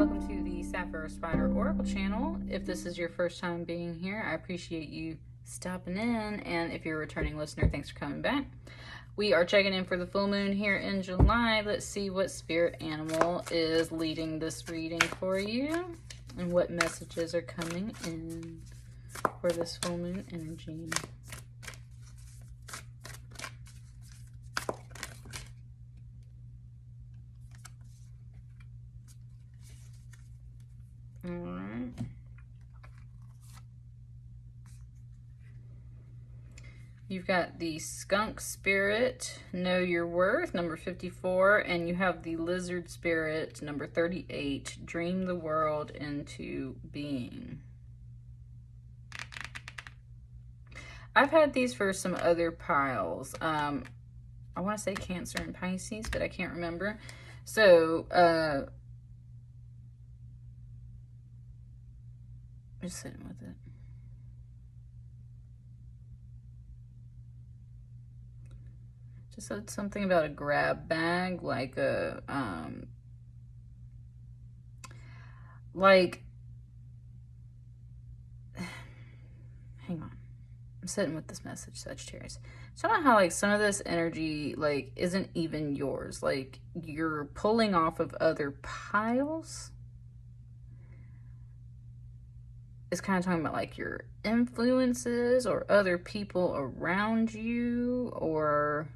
Welcome to the Sapphire Spider Oracle channel. If this is your first time being here, I appreciate you stopping in, and if you're a returning listener, thanks for coming back. We are checking in for the full moon here in July. Let's see what spirit animal is leading this reading for you and what messages are coming in for this full moon energy. Alright. You've got the skunk spirit, know your worth, number 54, and you have the lizard spirit, number 38, dream the world into being. I've had these for some other piles. I want to say Cancer and Pisces, but I can't remember. So, just sitting with it. Just said something about a grab bag, like a, hang on. I'm sitting with this message, Sagittarius. Somehow how, like, some of this energy, like, isn't even yours. Like, you're pulling off of other piles. It's kind of talking about, like, your influences or other people around you, or...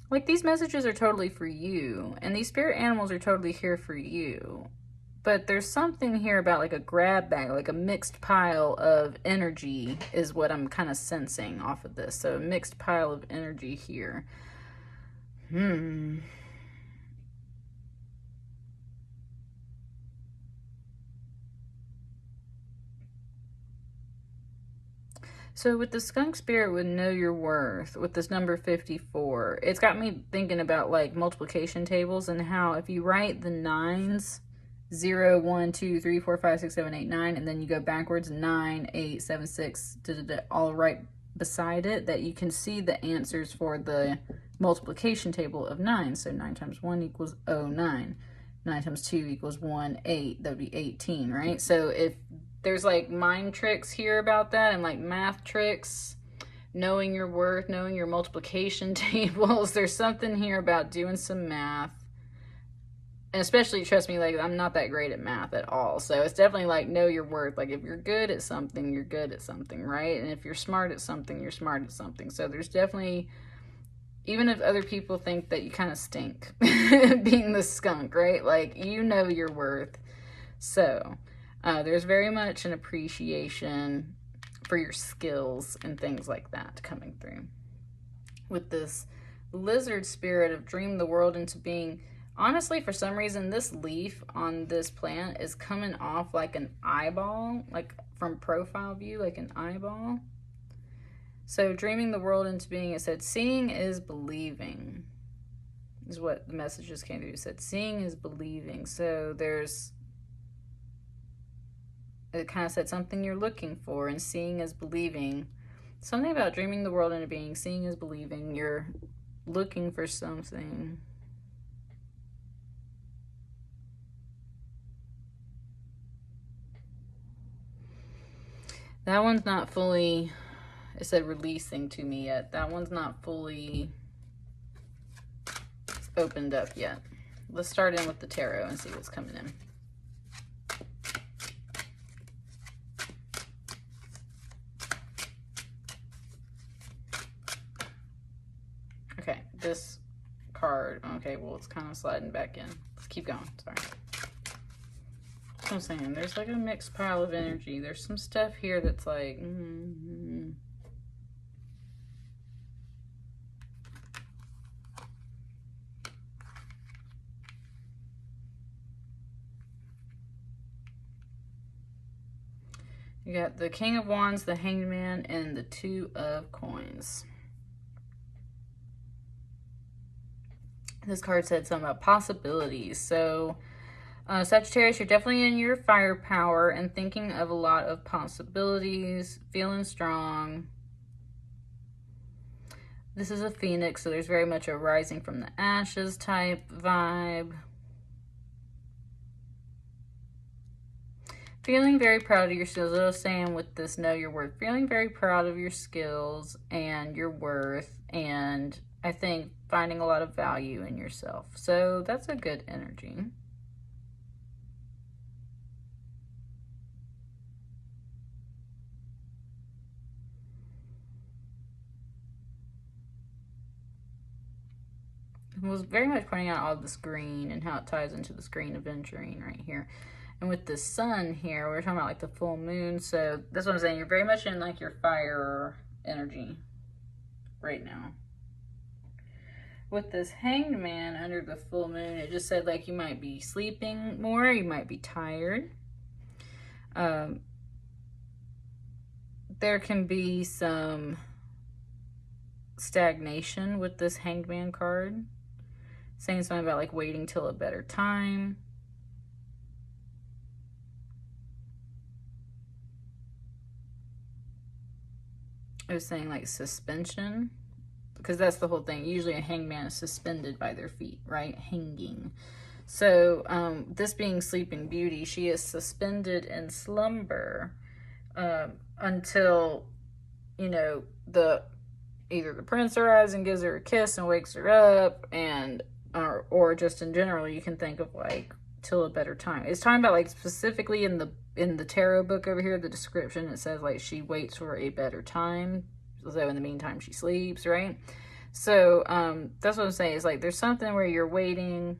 like, these messages are totally for you, and these spirit animals are totally here for you. But there's something here about, like, a grab bag, like a mixed pile of energy is what I'm kind of sensing off of this. So a mixed pile of energy here. So with the skunk spirit with know your worth, with this number 54, it's got me thinking about, like, multiplication tables and how if you write the nines, 0, 1, 2, 3, 4, 5, 6, 7, 8, 9, and then you go backwards, 9, 8, 7, 6, all right beside it, that you can see the answers for the multiplication table of 9. So 9 times 1 equals 9. 9 times 2 equals 1, 8. That would be 18, right? So if there's, like, mind tricks here about that, and, like, math tricks, knowing your worth, knowing your multiplication tables. There's something here about doing some math. And especially, trust me, like, I'm not that great at math at all. So it's definitely, like, know your worth. Like, if you're good at something, you're good at something, right? And if you're smart at something, you're smart at something. So there's definitely, even if other people think that you kind of stink, being the skunk, right? Like, you know your worth. So... there's very much an appreciation for your skills and things like that coming through. With this lizard spirit of dream the world into being, honestly, for some reason, this leaf on this plant is coming off like an eyeball, like from profile view, like an eyeball. So dreaming the world into being, it said, seeing is believing, is what the messages came through. It said, seeing is believing. So there's, it kind of said something you're looking for, and seeing is believing. Something about dreaming the world into being, seeing is believing. You're looking for something. That one's not fully, it said releasing to me yet. That one's not fully opened up yet. Let's start in with the tarot and see what's coming in. Okay, this card, okay, well, it's kind of sliding back in. Let's keep going, sorry. That's what I'm saying. There's, like, a mixed pile of energy. There's some stuff here that's like, You got the King of Wands, the Hanged Man, and the Two of Coins. This card said something about possibilities. So, Sagittarius, you're definitely in your firepower and thinking of a lot of possibilities, feeling strong. This is a phoenix, so there's very much a rising from the ashes type vibe. feeling very proud of your skills. I was saying with this know your worth, feeling very proud of your skills and your worth, and I think finding a lot of value in yourself. So that's a good energy. It was very much pointing out all this green and how it ties into this green aventurine right here. And with the sun here, we're talking about like the full moon. So that's what I'm saying. You're very much in like your fire energy right now. With this hanged man under the full moon, it just said like you might be sleeping more, you might be tired. There can be some stagnation with this hanged man card, saying something about like waiting till a better time. It was saying like suspension, because that's the whole thing. Usually a hanged man is suspended by their feet, right? Hanging. So this being Sleeping Beauty, she is suspended in slumber until, you know, either the prince arrives and gives her a kiss and wakes her up, and or just in general, you can think of like till a better time. It's talking about like specifically in the tarot book over here, the description, it says like she waits for a better time. So in the meantime, she sleeps, right? So that's what I'm saying. Is like there's something where you're waiting,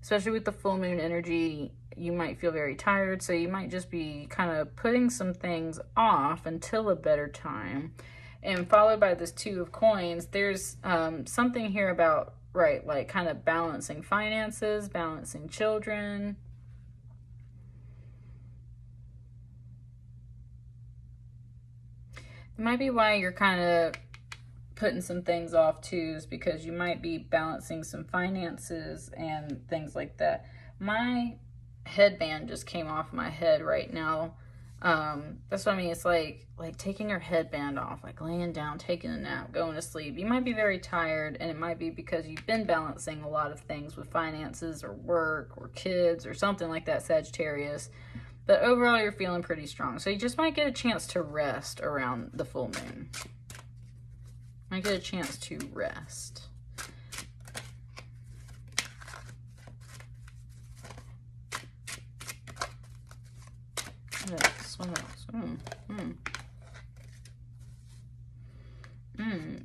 especially with the full moon energy. You might feel very tired, so you might just be kind of putting some things off until a better time. And followed by this Two of Coins, there's something here about, right, like kind of balancing finances, balancing children. It might be why you're kind of putting some things off too, is because you might be balancing some finances and things like that. My headband just came off my head right now. That's what I mean. It's like taking your headband off, like laying down, taking a nap, going to sleep. You might be very tired, and it might be because you've been balancing a lot of things with finances or work or kids or something like that, Sagittarius. But overall, you're feeling pretty strong. So you just might get a chance to rest around the full moon. Might get a chance to rest.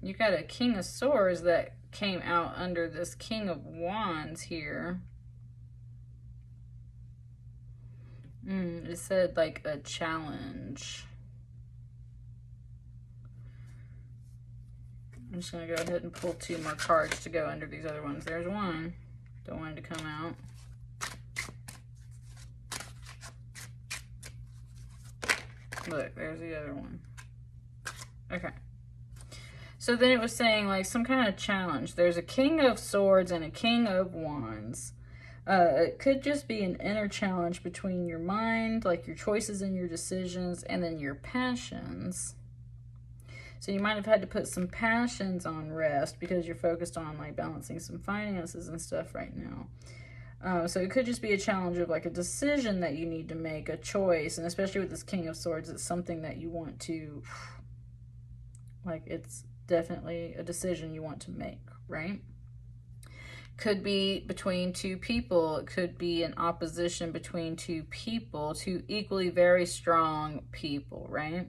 You got a King of Swords that came out under this King of Wands here. It said like a challenge. I'm just going to go ahead and pull 2 more cards to go under these other ones. There's one. Don't want it to come out. Look, there's the other one. Okay. So then it was saying like some kind of challenge. There's a King of Swords and a King of Wands. It could just be an inner challenge between your mind, like your choices and your decisions, and then your passions. So you might have had to put some passions on rest because you're focused on like balancing some finances and stuff right now. So it could just be a challenge of like a decision that you need to make, a choice. And especially with this King of Swords, it's something that you want to, like, it's definitely a decision you want to make, right? Could be between 2 people. It could be an opposition between 2 people, 2 equally very strong people, right?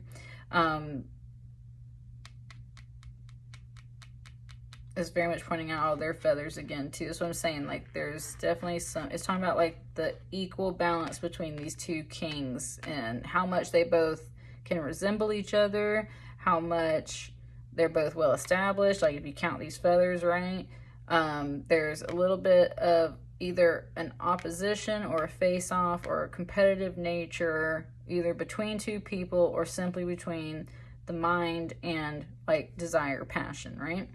It's very much pointing out all their feathers again too. That's what I'm saying. Like there's definitely some, it's talking about like the equal balance between these 2 kings and how much they both can resemble each other, how much they're both well established. Like if you count these feathers, right? There's a little bit of either an opposition or a face-off or a competitive nature, either between 2 people or simply between the mind and like desire, passion, right?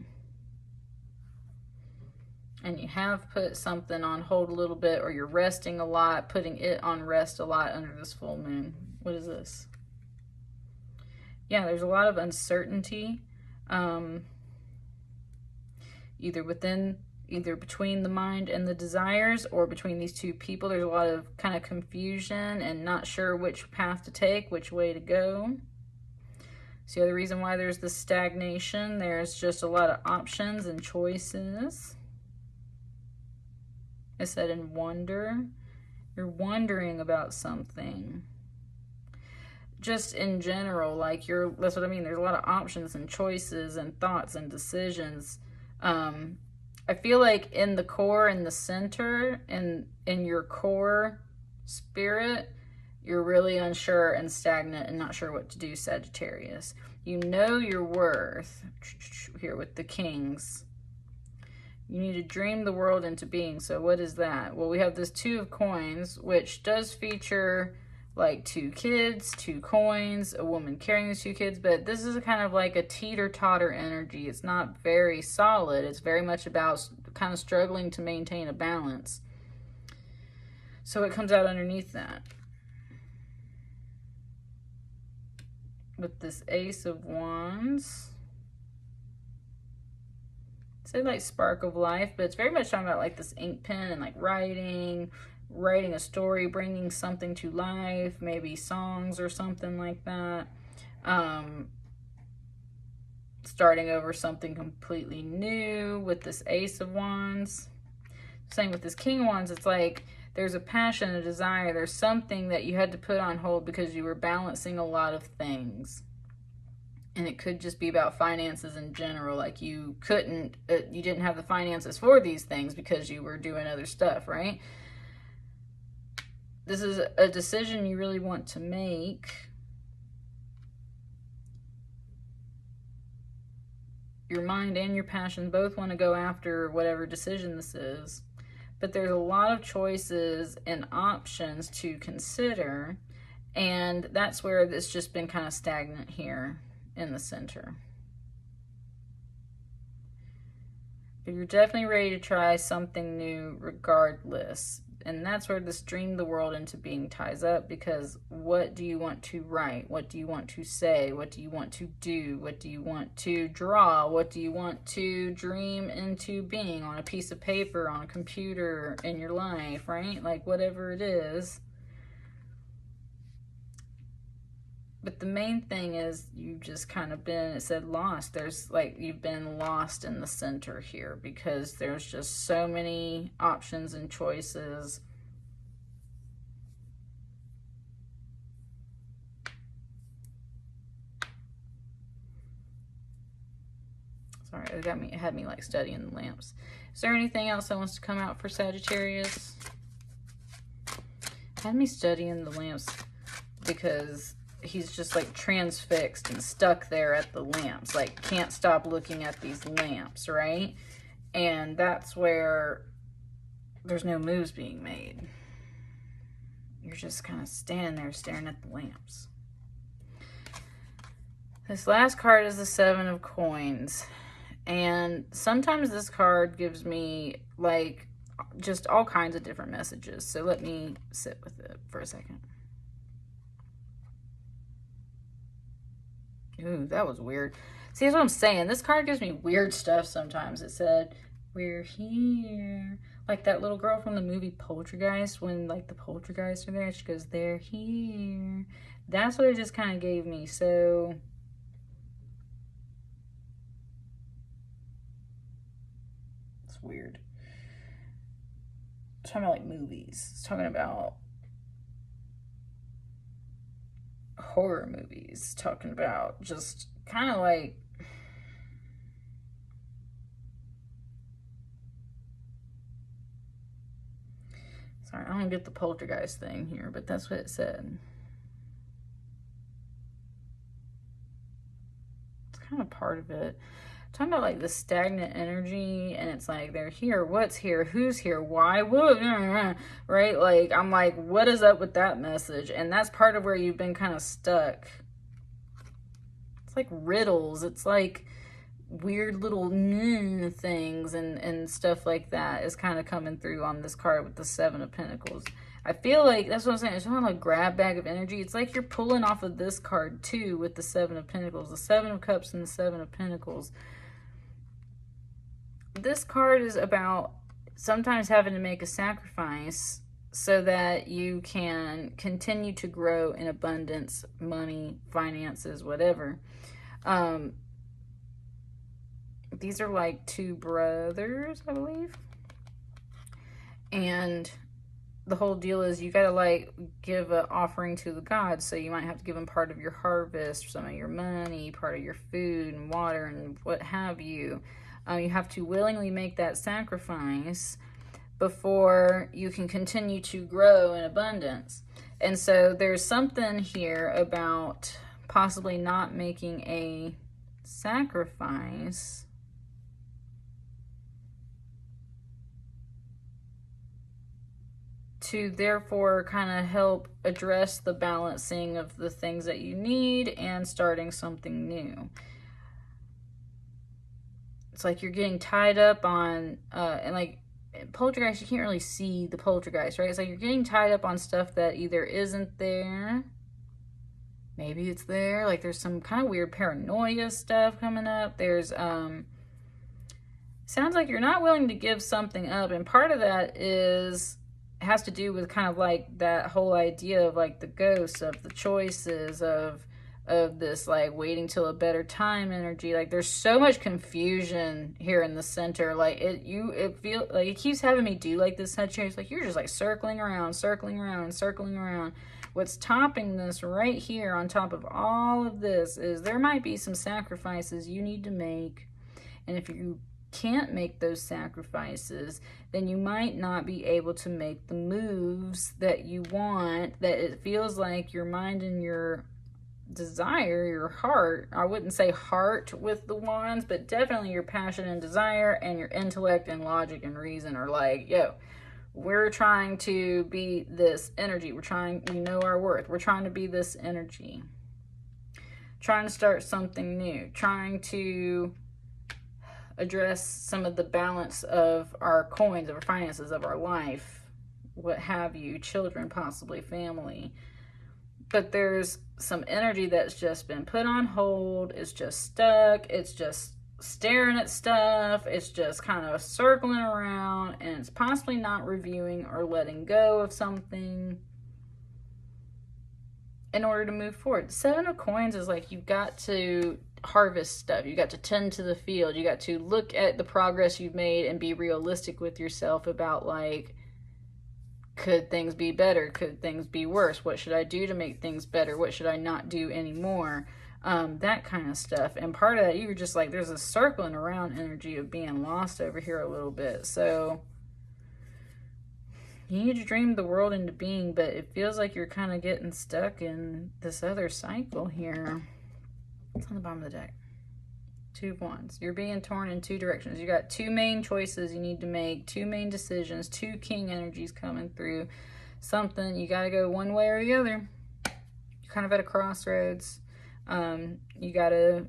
And you have put something on hold a little bit, or you're resting a lot, putting it on rest a lot under this full moon. What is this? Yeah, there's a lot of uncertainty. Either either between the mind and the desires or between these two people. There's a lot of kind of confusion and not sure which path to take, which way to go. So the other reason why there's this stagnation, there's just a lot of options and choices. I said in wonder. You're wondering about something. Just in general, like that's what I mean. There's a lot of options and choices and thoughts and decisions. I feel like in the core, in the center, in your core spirit, you're really unsure and stagnant and not sure what to do, Sagittarius. You know your worth. Here with the kings. You need to dream the world into being. So what is that? Well, we have this 2 of coins, which does feature like 2 kids, 2 coins, a woman carrying these 2 kids, but this is kind of like a teeter-totter energy. It's not very solid. It's very much about kind of struggling to maintain a balance. So it comes out underneath that. With this Ace of Wands. Say like spark of life, but it's very much talking about like this ink pen and like writing a story, bringing something to life, maybe songs or something like that. Starting over something completely new with this Ace of Wands. Same with this King of Wands. It's like there's a passion, a desire. There's something that you had to put on hold because you were balancing a lot of things. And it could just be about finances in general. Like you didn't have the finances for these things because you were doing other stuff, right? This is a decision you really want to make. Your mind and your passion both want to go after whatever decision this is. But there's a lot of choices and options to consider. And that's where it's just been kind of stagnant here in the center. But you're definitely ready to try something new regardless. And that's where this dream the world into being ties up, because what do you want to write? What do you want to say? What do you want to do? What do you want to draw? What do you want to dream into being on a piece of paper, on a computer, in your life, right? Like whatever it is. But the main thing is you've just kind of been, it said lost. There's like, you've been lost in the center here because there's just so many options and choices. Sorry, it had me like studying the lamps. Is there anything else that wants to come out for Sagittarius? It had me studying the lamps because he's just like transfixed and stuck there at the lamps, like can't stop looking at these lamps, right? And that's where there's no moves being made. You're just kind of standing there staring at the lamps. This last card is the 7 of Coins, and sometimes this card gives me like just all kinds of different messages. So let me sit with it for a second. Ooh, that was weird. See, that's what I'm saying. This card gives me weird stuff sometimes. It said, we're here. Like that little girl from the movie Poltergeist, when like the poltergeists are there, she goes, they're here. That's what it just kind of gave me. So it's weird. It's talking about like movies. It's talking about horror movies, talking about just kind of like sorry, I don't get the poltergeist thing here, but that's what it said. It's kind of part of it. Talking about like the stagnant energy, and it's like they're here, what's here, who's here, why, what, right? Like I'm like, what is up with that message? And that's part of where you've been kind of stuck. It's like riddles, it's like weird little things and stuff like that is kind of coming through on this card with the 7 of Pentacles. I feel like that's what I'm saying. It's not like a grab bag of energy. It's like you're pulling off of this card too with the 7 of Pentacles, the 7 of Cups and the 7 of Pentacles. this card is about sometimes having to make a sacrifice so that you can continue to grow in abundance, money, finances, whatever. These are like two brothers, I believe. And the whole deal is you gotta like give an offering to the gods. So you might have to give them part of your harvest, some of your money, part of your food and water and what have you. You have to willingly make that sacrifice before you can continue to grow in abundance. And so there's something here about possibly not making a sacrifice to therefore kind of help address the balancing of the things that you need and starting something new. It's like you're getting tied up on, and like poltergeist, you can't really see the poltergeist, right? It's like you're getting tied up on stuff that either isn't there, maybe it's there. Like there's some kind of weird paranoia stuff coming up. There's, sounds like you're not willing to give something up. And part of that has to do with kind of like that whole idea of like the ghosts, of the choices, of this like waiting till a better time energy. Like there's so much confusion here in the center. Like it feels like it keeps having me do like this Sagittarius, like you're just like circling around. What's topping this right here on top of all of this is there might be some sacrifices you need to make. And if you can't make those sacrifices, then you might not be able to make the moves that you want, that it feels like your mind and your desire, your heart, I wouldn't say heart with the wands, but definitely your passion and desire and your intellect and logic and reason are like, yo, we're trying to be this energy. We know our worth. We're trying to be this energy. Trying to start something new. Trying to address some of the balance of our coins, of our finances, of our life, what have you, children, possibly family. But there's some energy that's just been put on hold. It's just stuck. It's just staring at stuff. It's just kind of circling around, and it's possibly not reviewing or letting go of something in order to move forward. Seven of Coins is like you've got to harvest stuff. You got to tend to the field. You got to look at the progress you've made and be realistic with yourself about like, could things be better? Could things be worse? What should I do to make things better? What should I not do anymore? That kind of stuff. And part of that, you were just like, there's a circling around energy of being lost over here a little bit. So you need to dream the world into being, but it feels like you're kind of getting stuck in this other cycle here. It's on the bottom of the deck. Two of Wands. You're being torn in two directions. You got two main choices you need to make, two main decisions, two king energies coming through. Something, you got to go one way or the other. You're kind of at a crossroads. You got to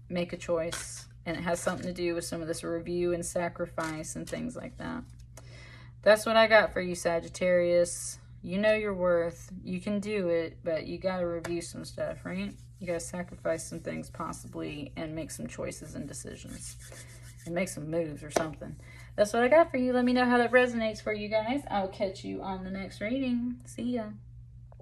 make a choice, and it has something to do with some of this review and sacrifice and things like that. That's what I got for you, Sagittarius. You know your worth. You can do it, but you got to review some stuff, right? You got to sacrifice some things possibly and make some choices and decisions and make some moves or something. That's what I got for you. Let me know how that resonates for you guys. I'll catch you on the next reading. See ya.